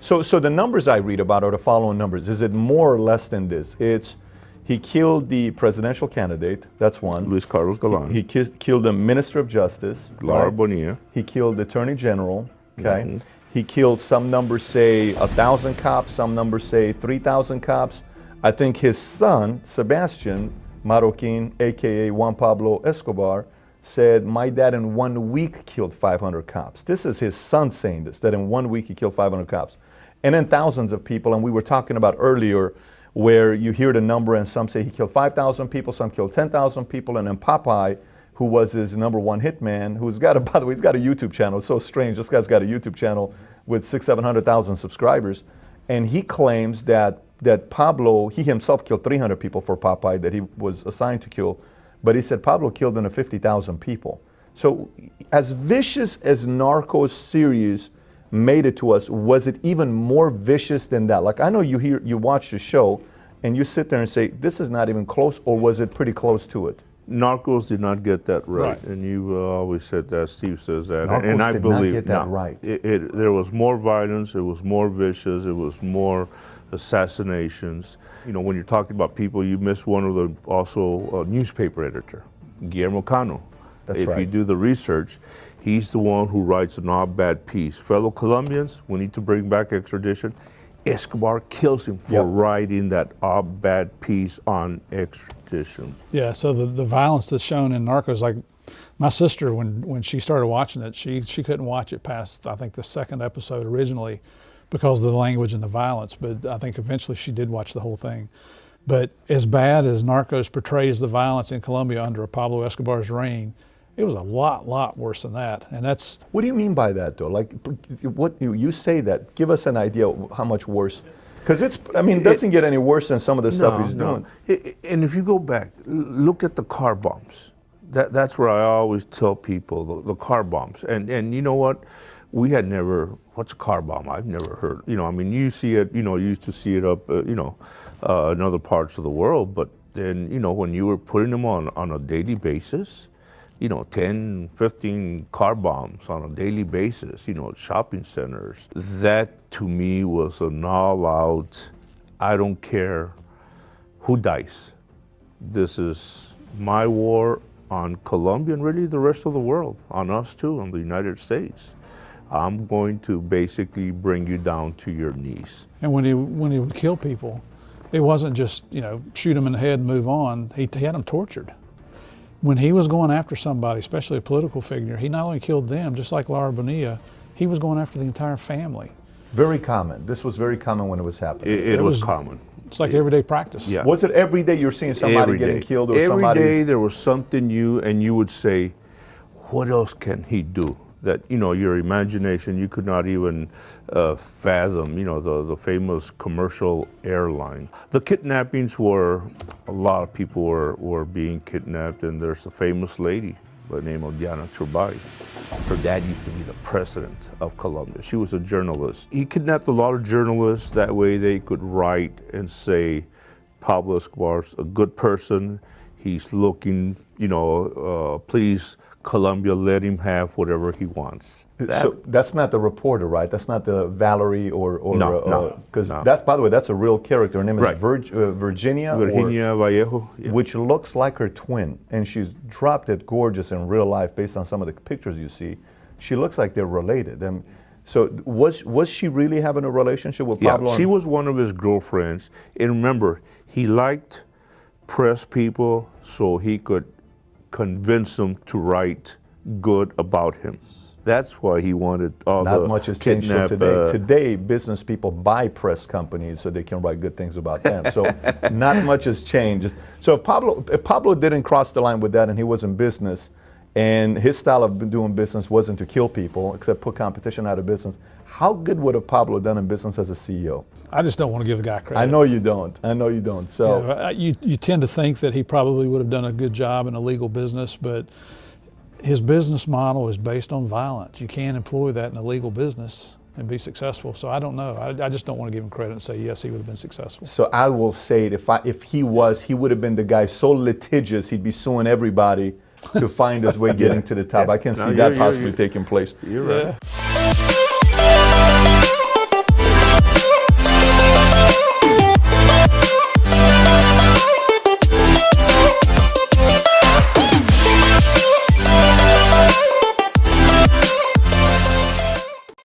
So the numbers I read about are the following numbers. Is it more or less than this? He killed the presidential candidate, that's one. Luis Carlos Galan. He killed the Minister of Justice. Laura right? Bonilla. He killed the Attorney General, okay? He killed, some numbers say 1,000 cops, some numbers say 3,000 cops. I think his son, Sebastian Marroquin, AKA Juan Pablo Escobar, said, my dad in 1 week killed 500 cops. This is his son saying this, that in 1 week he killed 500 cops. And then thousands of people, and we were talking about earlier where you hear the number and some say he killed 5,000 people, some killed 10,000 people, and then Popeye, who was his #1 hitman, who's got by the way, he's got a YouTube channel. It's so strange, this guy's got a YouTube channel with 600,000-700,000 subscribers, and he claims that Pablo, he himself killed 300 people for Popeye that he was assigned to kill, but he said Pablo killed into 50,000 people. So as vicious as Narcos series made it to us, was it even more vicious than that? Like, I know you watch the show and you sit there and say, this is not even close, or was it pretty close to it? Narcos did not get that right. And you always said that, Steve says that. Narcos and I did believe not get that right. There was more violence, it was more vicious, it was more assassinations. You know, when you're talking about people, you miss one of the also newspaper editor, Guillermo Cano. That's if right. you do the research, he's the one who writes an op-ed piece. Fellow Colombians, we need to bring back extradition. Escobar kills him for writing that op-ed piece on extradition. Yeah, so the violence that's shown in Narcos, like my sister, when she started watching it, she couldn't watch it past, I think, the second episode originally because of the language and the violence, but I think eventually she did watch the whole thing. But as bad as Narcos portrays the violence in Colombia under Pablo Escobar's reign, it was a lot worse than that, and that's... What do you mean by that, though? Like, what you say that? Give us an idea of how much worse. Because it doesn't get any worse than some of the stuff he's doing. And if you go back, look at the car bombs. That's where I always tell people, the car bombs. And you know what? We had never, what's a car bomb? I've never heard. You know, I mean, you see it, you know, you used to see it up, in other parts of the world. But then, you know, when you were putting them on a daily basis, 10, 15 car bombs on a daily basis, shopping centers. That to me was an all-out, I don't care who dies. This is my war on Colombia and really the rest of the world, on us too, on the United States. I'm going to basically bring you down to your knees. And when he would kill people, it wasn't just, shoot them in the head and move on. He had them tortured. When he was going after somebody, especially a political figure, he not only killed them, just like Laura Bonilla, he was going after the entire family. Very common. This was very common when it was happening. It was common. It's like everyday practice. Yeah. Was it every day you're seeing somebody getting killed or somebody? Every day there was something new, and you would say, what else can he do? That, your imagination, you could not even fathom, the famous commercial airline. The kidnappings were, a lot of people were being kidnapped, and there's a famous lady by the name of Diana Turbay. Her dad used to be the president of Colombia. She was a journalist. He kidnapped a lot of journalists, that way they could write and say, Pablo Escobar's a good person, he's looking, please, Colombia, let him have whatever he wants. So that's not the reporter, right? That's not the Valerie or no. Because that's, by the way, that's a real character. Her name is Virginia Vallejo, which looks like her twin, and she's dropped it gorgeous in real life based on some of the pictures you see. She looks like they're related. So was she really having a relationship with Pablo? Yeah, she was one of his girlfriends, and remember, he liked press people so he could convince them to write good about him. That's why he wanted all the Not much has changed from today. Today, business people buy press companies so they can write good things about them. So not much has changed. So if Pablo didn't cross the line with that and he was in business, and his style of doing business wasn't to kill people, except put competition out of business, how good would have Pablo done in business as a CEO? I just don't want to give the guy credit. I know you don't. So you tend to think that he probably would have done a good job in a legal business, but his business model is based on violence. You can't employ that in a legal business and be successful. So I don't know. I just don't want to give him credit and say, yes, he would have been successful. So I will say it, if he would have been the guy so litigious, he'd be suing everybody to find his way getting to the top. I can see that possibly taking place. You're right.